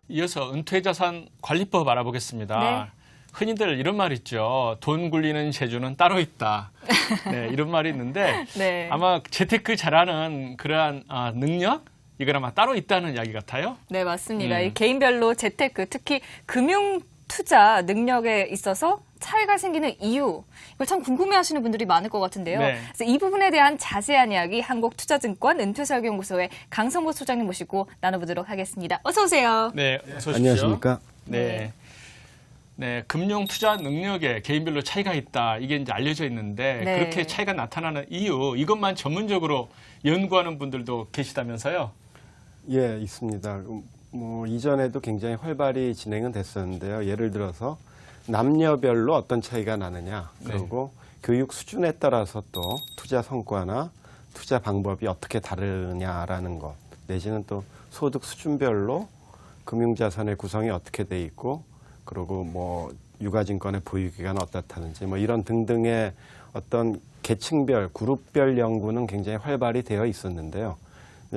이어서 은퇴자산 관리법 알아보겠습니다. 네. 흔히들 이런 말 있죠. 돈 굴리는 재주는 따로 있다. 네, 이런 말이 있는데 네. 아마 재테크 잘하는 그러한 능력? 이건 아마 따로 있다는 이야기 같아요. 네, 맞습니다. 이 개인별로 재테크, 특히 금융 투자 능력에 있어서 차이가 생기는 이유, 이걸 참 궁금해하시는 분들이 많을 것 같은데요. 네. 그래서 이 부분에 대한 자세한 이야기 한국투자증권 은퇴설계연구소의 강성보 소장님 모시고 나눠보도록 하겠습니다. 어서 오세요. 네, 어서 오십시오. 안녕하십니까? 네. 네, 금융 투자 능력에 개인별로 차이가 있다. 이게 이제 알려져 있는데 네. 그렇게 차이가 나타나는 이유, 이것만 전문적으로 연구하는 분들도 계시다면서요? 예, 있습니다. 뭐 이전에도 굉장히 활발히 진행은 됐었는데요. 예를 들어서 남녀별로 어떤 차이가 나느냐, 그리고 교육 수준에 따라서 또 투자 성과나 투자 방법이 어떻게 다르냐라는 것, 내지는 또 소득 수준별로 금융자산의 구성이 어떻게 돼 있고, 그리고 뭐 유가증권의 보유기간은 어떻다는지 뭐 이런 등등의 어떤 계층별, 그룹별 연구는 굉장히 활발히 되어 있었는데요.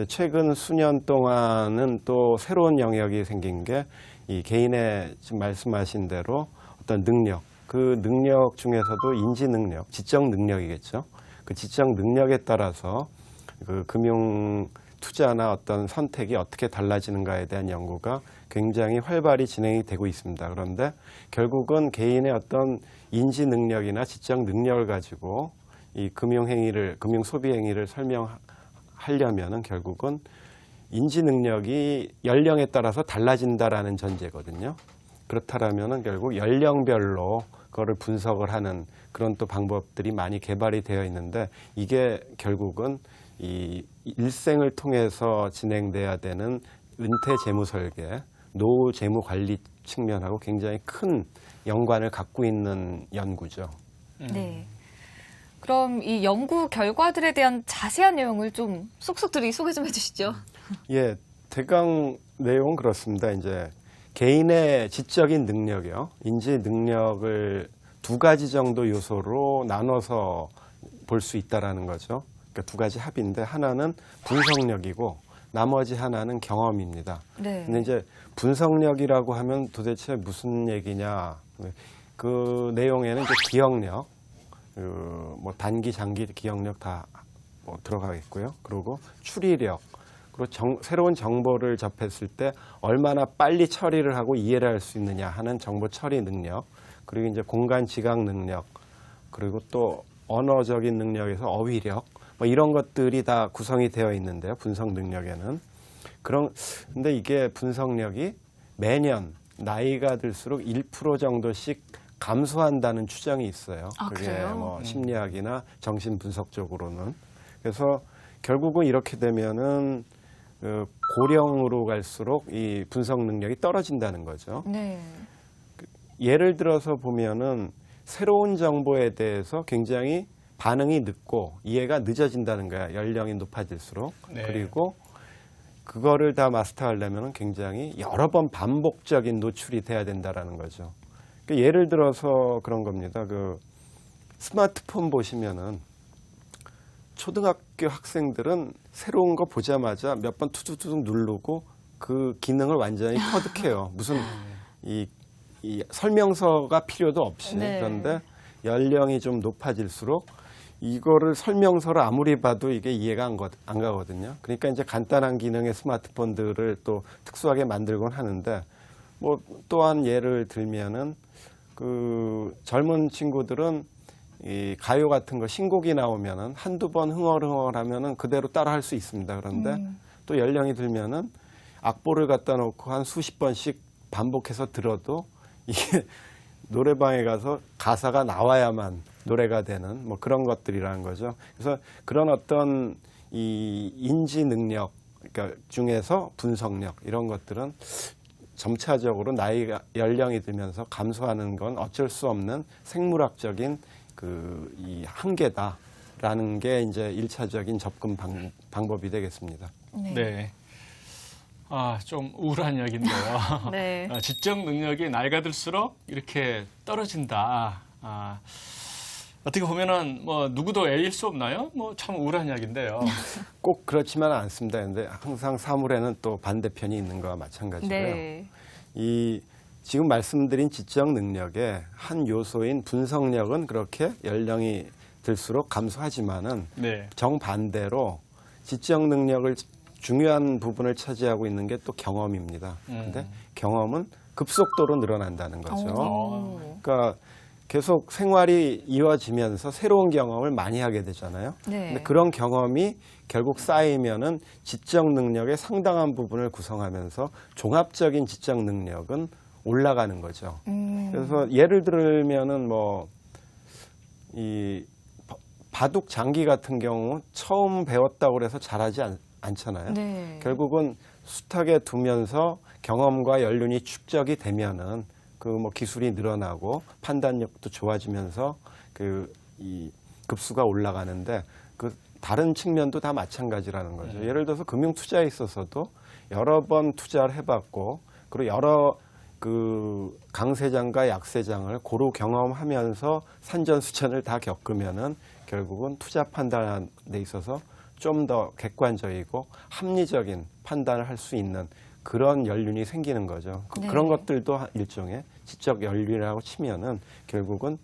최근 수년 동안은 또 새로운 영역이 생긴 게 이 개인의 지금 말씀하신 대로 어떤 능력, 그 능력 중에서도 인지 능력, 지적 능력이겠죠. 그 지적 능력에 따라서 그 금융 투자나 어떤 선택이 어떻게 달라지는가에 대한 연구가 굉장히 활발히 진행이 되고 있습니다. 그런데 결국은 개인의 어떤 인지 능력이나 지적 능력을 가지고 이 금융 행위를, 금융 소비 행위를 설명하려면은 결국은 인지 능력이 연령에 따라서 달라진다라는 전제거든요. 그렇다라면은 결국 연령별로 그거를 분석을 하는 그런 또 방법들이 많이 개발이 되어 있는데 이게 결국은 이 일생을 통해서 진행돼야 되는 은퇴 재무 설계, 노후 재무 관리 측면하고 굉장히 큰 연관을 갖고 있는 연구죠. 네. 그럼 이 연구 결과들에 대한 자세한 내용을 좀 쏙쏙들이 소개 좀 해주시죠. 예, 대강 내용은 그렇습니다. 이제 개인의 지적인 능력이요, 인지 능력을 두 가지 정도 요소로 나눠서 볼 수 있다라는 거죠. 그러니까 두 가지 합인데 하나는 분석력이고 나머지 하나는 경험입니다. 네. 근데 이제 분석력이라고 하면 도대체 무슨 얘기냐? 그 내용에는 이제 기억력, 뭐 단기, 장기 기억력 다 뭐 들어가겠고요. 그리고 추리력, 그리고 새로운 정보를 접했을 때 얼마나 빨리 처리를 하고 이해를 할 수 있느냐 하는 정보 처리 능력, 그리고 이제 공간 지각 능력, 그리고 또 언어적인 능력에서 어휘력, 뭐 이런 것들이 다 구성이 되어 있는데요. 분석 능력에는. 근데 이게 분석력이 매년 나이가 들수록 1% 정도씩 감소한다는 추정이 있어요. 아, 그게 그래요? 뭐 심리학이나 정신 분석적으로는. 그래서 결국은 이렇게 되면은 고령으로 갈수록 이 분석 능력이 떨어진다는 거죠. 네. 예를 들어서 보면은 새로운 정보에 대해서 굉장히 반응이 늦고 이해가 늦어진다는 거야. 연령이 높아질수록. 네. 그리고 그거를 다 마스터하려면 굉장히 여러 번 반복적인 노출이 돼야 된다라는 거죠. 그러니까 예를 들어서 그런 겁니다. 그 스마트폰 보시면은 초등학교 학생들은 새로운 거 보자마자 몇 번 투두두둑 누르고 그 기능을 완전히 터득해요. 무슨 이 설명서가 필요도 없이. 네. 그런데 연령이 좀 높아질수록 이거를 설명서를 아무리 봐도 이게 이해가 안 가거든요. 그러니까 이제 간단한 기능의 스마트폰들을 또 특수하게 만들곤 하는데 뭐 또한 예를 들면은 그 젊은 친구들은 이 가요 같은 거 신곡이 나오면은 한두 번 흥얼흥얼하면은 그대로 따라 할 수 있습니다. 그런데 또 연령이 들면은 악보를 갖다 놓고 한 수십 번씩 반복해서 들어도 이게 노래방에 가서 가사가 나와야만 노래가 되는 뭐 그런 것들이라는 거죠. 그래서 그런 어떤 이 인지 능력 그러니까 중에서 분석력 이런 것들은 점차적으로 나이가 연령이 들면서 감소하는 건 어쩔 수 없는 생물학적인 그 이 한계다라는 게 이제 1차적인 접근 방법이 되겠습니다. 네. 네. 좀 우울한 이야기인데요. 네. 지적 능력이 나이가 들수록 이렇게 떨어진다. 어떻게 보면은 뭐 누구도 애일 수 없나요? 뭐 참 우울한 이야기인데요. 꼭 그렇지만은 않습니다. 근데 항상 사물에는 또 반대편이 있는 거와 마찬가지고요. 네. 이 지금 말씀드린 지적 능력의 한 요소인 분석력은 그렇게 연령이 들수록 감소하지만은 네. 정반대로 지적 능력을 중요한 부분을 차지하고 있는 게 또 경험입니다. 근데 경험은 급속도로 늘어난다는 거죠. 오. 그러니까 계속 생활이 이어지면서 새로운 경험을 많이 하게 되잖아요. 네. 근데 그런 경험이 결국 쌓이면은 지적 능력의 상당한 부분을 구성하면서 종합적인 지적 능력은 올라가는 거죠. 그래서 예를 들면은 뭐 이 바둑 장기 같은 경우 처음 배웠다고 해서 잘하지 않잖아요. 네. 결국은 숱하게 두면서 경험과 연륜이 축적이 되면은 그 뭐 기술이 늘어나고 판단력도 좋아지면서 이 급수가 올라가는데 그 다른 측면도 다 마찬가지라는 거죠. 예를 들어서 금융 투자에 있어서도 여러 번 투자를 해봤고 그리고 여러 그 강세장과 약세장을 고루 경험하면서 산전수전을 다 겪으면은 결국은 투자 판단에 있어서 좀 더 객관적이고 합리적인 판단을 할 수 있는 그런 연륜이 생기는 거죠. 네. 그런 것들도 일종의 지적 연륜이라고 치면은 결국은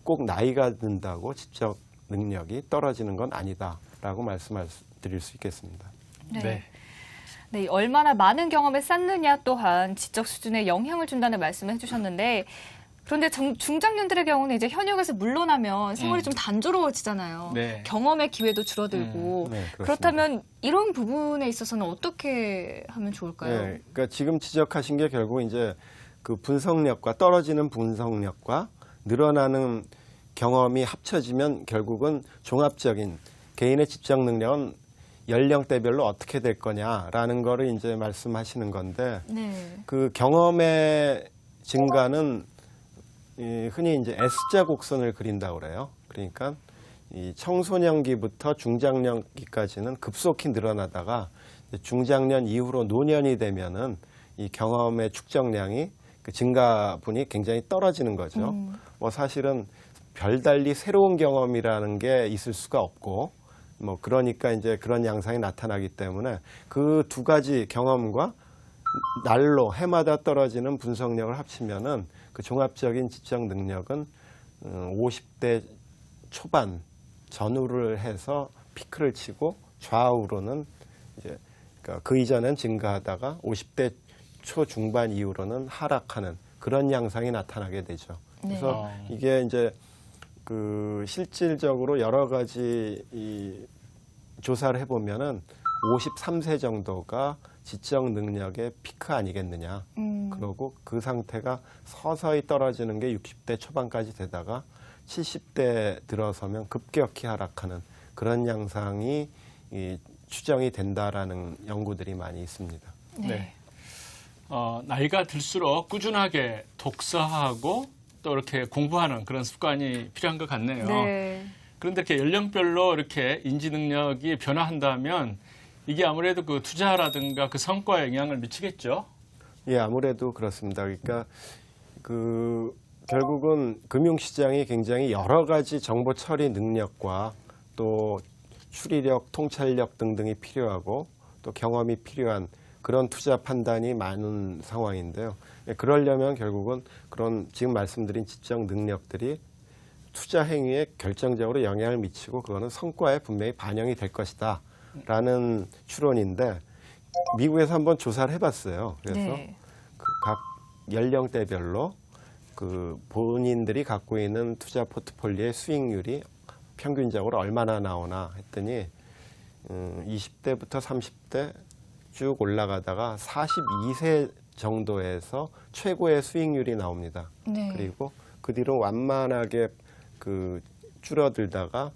꼭 나이가 든다고 지적 능력이 떨어지는 건 아니다라고 말씀드릴 수 있겠습니다. 네. 네. 네, 얼마나 많은 경험을 쌓느냐 또한 지적 수준에 영향을 준다는 말씀을 해주셨는데 그런데 중장년들의 경우는 이제 현역에서 물러나면 생활이 좀 단조로워지잖아요. 네. 경험의 기회도 줄어들고 네, 그렇습니다. 그렇다면 이런 부분에 있어서는 어떻게 하면 좋을까요? 네, 그러니까 지금 지적하신 게 결국 이제 그 분석력과 떨어지는 분석력과 늘어나는 경험이 합쳐지면 결국은 종합적인 개인의 지적 능력은 연령대별로 어떻게 될 거냐라는 거를 이제 말씀하시는 건데 네. 그 경험의 증가는 흔히 이제 S자 곡선을 그린다고 그래요. 그러니까 이 청소년기부터 중장년기까지는 급속히 늘어나다가 중장년 이후로 노년이 되면은 이 경험의 축적량이 그 증가분이 굉장히 떨어지는 거죠. 뭐 사실은 별달리 새로운 경험이라는 게 있을 수가 없고 뭐 그러니까 이제 그런 양상이 나타나기 때문에 그 두 가지 경험과 날로 해마다 떨어지는 분석력을 합치면은 그 종합적인 지적 능력은 50대 초반 전후를 해서 피크를 치고 좌우로는 이제 그러니까 그 이전엔 증가하다가 50대 초중반 이후로는 하락하는 그런 양상이 나타나게 되죠. 그래서 네. 이게 이제 그 실질적으로 여러 가지 이 조사를 해보면은 53세 정도가 지적 능력의 피크 아니겠느냐. 그러고 그 상태가 서서히 떨어지는 게 60대 초반까지 되다가 70대 들어서면 급격히 하락하는 그런 양상이 추정이 된다라는 연구들이 많이 있습니다. 네. 나이가 들수록 꾸준하게 독서하고 또 이렇게 공부하는 그런 습관이 필요한 것 같네요. 네. 그런데 이렇게 연령별로 이렇게 인지 능력이 변화한다면 이게 아무래도 그 투자라든가 그 성과에 영향을 미치겠죠? 예, 아무래도 그렇습니다. 그러니까 결국은 금융시장이 굉장히 여러 가지 정보 처리 능력과 또 추리력, 통찰력 등등이 필요하고 또 경험이 필요한 그런 투자 판단이 많은 상황인데요. 그러려면 결국은 그런 지금 말씀드린 지적 능력들이 투자 행위에 결정적으로 영향을 미치고 그거는 성과에 분명히 반영이 될 것이다 라는 추론인데 미국에서 한번 조사를 해봤어요. 그래서 네. 각 연령대별로 그 본인들이 갖고 있는 투자 포트폴리오의 수익률이 평균적으로 얼마나 나오나 했더니 20대부터 30대 쭉 올라가다가 42세 정도에서 최고의 수익률이 나옵니다. 네. 그리고 그 뒤로 완만하게 그 줄어들다가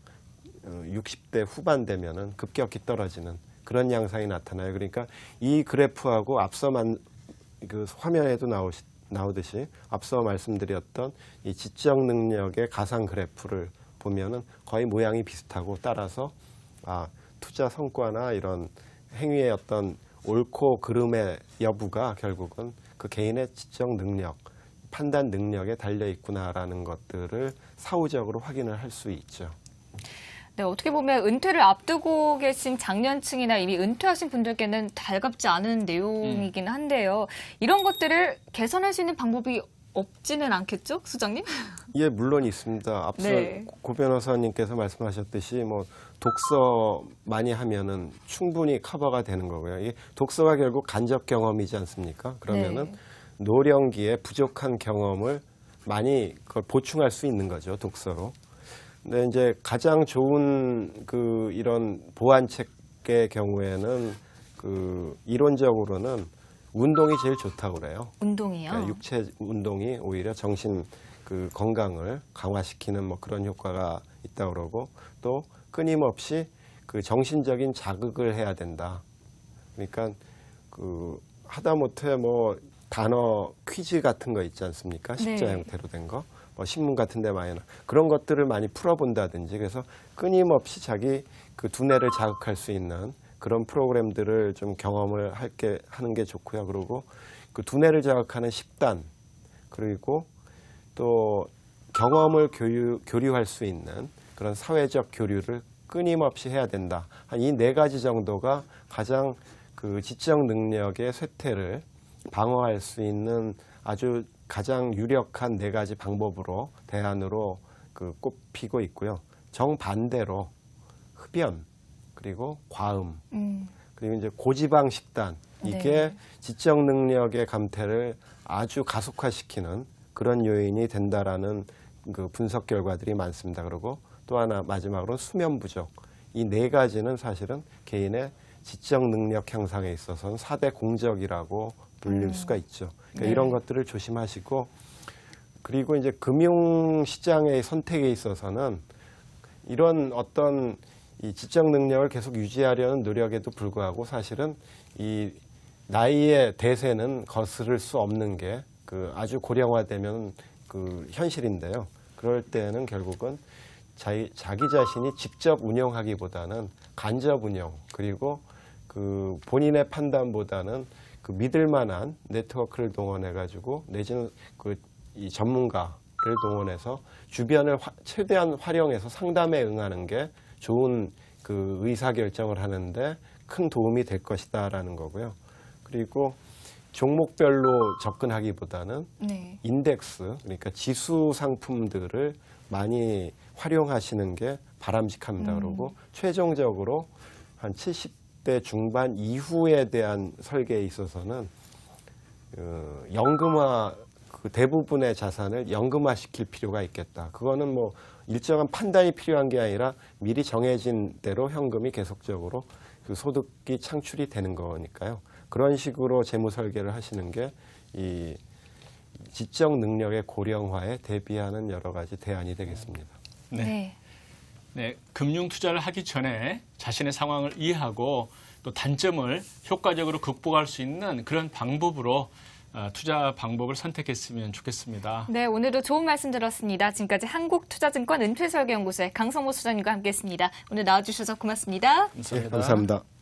60대 후반 되면은 급격히 떨어지는 그런 양상이 나타나요. 그러니까 이 그래프하고 앞서 그 화면에도 나오듯이 앞서 말씀드렸던 이 지적 능력의 가상 그래프를 보면은 거의 모양이 비슷하고 따라서 투자 성과나 이런 행위의 어떤 옳고 그름의 여부가 결국은 그 개인의 지적 능력, 판단 능력에 달려 있구나라는 것들을 사후적으로 확인을 할 수 있죠. 네, 어떻게 보면 은퇴를 앞두고 계신 장년층이나 이미 은퇴하신 분들께는 달갑지 않은 내용이긴 한데요. 이런 것들을 개선할 수 있는 방법이 없지는 않겠죠, 수장님? 예, 물론 있습니다. 앞서 네. 고 변호사님께서 말씀하셨듯이 뭐 독서 많이 하면은 충분히 커버가 되는 거고요. 이 독서가 결국 간접 경험이지 않습니까? 그러면은 네. 노령기에 부족한 경험을 많이 그걸 보충할 수 있는 거죠, 독서로. 근데 이제 가장 좋은 그 이런 보완책의 경우에는 그 이론적으로는 운동이 제일 좋다고 그래요. 운동이요? 그러니까 육체 운동이 오히려 정신 그 건강을 강화시키는 뭐 그런 효과가 있다고 그러고 또 끊임없이 그 정신적인 자극을 해야 된다. 그러니까 그 하다못해 뭐 단어 퀴즈 같은 거 있지 않습니까? 십자 네. 형태로 된 거. 뭐 신문 같은 데 많이 그런 것들을 많이 풀어본다든지 그래서 끊임없이 자기 그 두뇌를 자극할 수 있는 그런 프로그램들을 좀 경험을 하는 게 좋고요. 그리고 그 두뇌를 자극하는 식단 그리고 또 경험을 교류할 수 있는 그런 사회적 교류를 끊임없이 해야 된다. 한 이 4가지 정도가 가장 그 지적 능력의 쇠퇴를 방어할 수 있는 아주 가장 유력한 4가지 방법으로 대안으로 그 꼽히고 있고요. 정반대로 흡연 그리고 과음 그리고 이제 고지방 식단 이게 네. 지적 능력의 감퇴를 아주 가속화시키는 그런 요인이 된다라는 그 분석 결과들이 많습니다. 그리고 또 하나 마지막으로 수면 부족 이 4가지는 사실은 개인의 지적 능력 향상에 있어서는 4대 공적이라고 불릴 수가 있죠. 그러니까 네. 이런 것들을 조심하시고 그리고 이제 금융시장의 선택에 있어서는 이런 어떤 이 지적 능력을 계속 유지하려는 노력에도 불구하고 사실은 이 나이의 대세는 거스를 수 없는 게 그 아주 고령화되면 그 현실인데요. 그럴 때는 결국은 자기 자신이 직접 운영하기보다는 간접 운영 그리고 그 본인의 판단보다는 그 믿을 만한 네트워크를 동원해 가지고 내지는 그 이 전문가를 동원해서 주변을 최대한 활용해서 상담에 응하는 게 좋은 그 의사 결정을 하는데 큰 도움이 될 것이다라는 거고요. 그리고 종목별로 접근하기보다는 네. 인덱스 그러니까 지수 상품들을 많이 활용하시는 게 바람직합니다. 그러고 최종적으로 한 70대 중반 이후에 대한 설계에 있어서는 연금화 그 대부분의 자산을 연금화시킬 필요가 있겠다. 그거는 뭐 일정한 판단이 필요한 게 아니라 미리 정해진 대로 현금이 계속적으로 그 소득이 창출이 되는 거니까요. 그런 식으로 재무 설계를 하시는 게 이 지적 능력의 고령화에 대비하는 여러 가지 대안이 되겠습니다. 네. 네. 네, 금융 투자를 하기 전에 자신의 상황을 이해하고 또 단점을 효과적으로 극복할 수 있는 그런 방법으로 투자 방법을 선택했으면 좋겠습니다. 네, 오늘도 좋은 말씀 들었습니다. 지금까지 한국투자증권 은퇴설계연구소의 강성모 소장님과 함께했습니다. 오늘 나와주셔서 고맙습니다. 감사합니다. 감사합니다.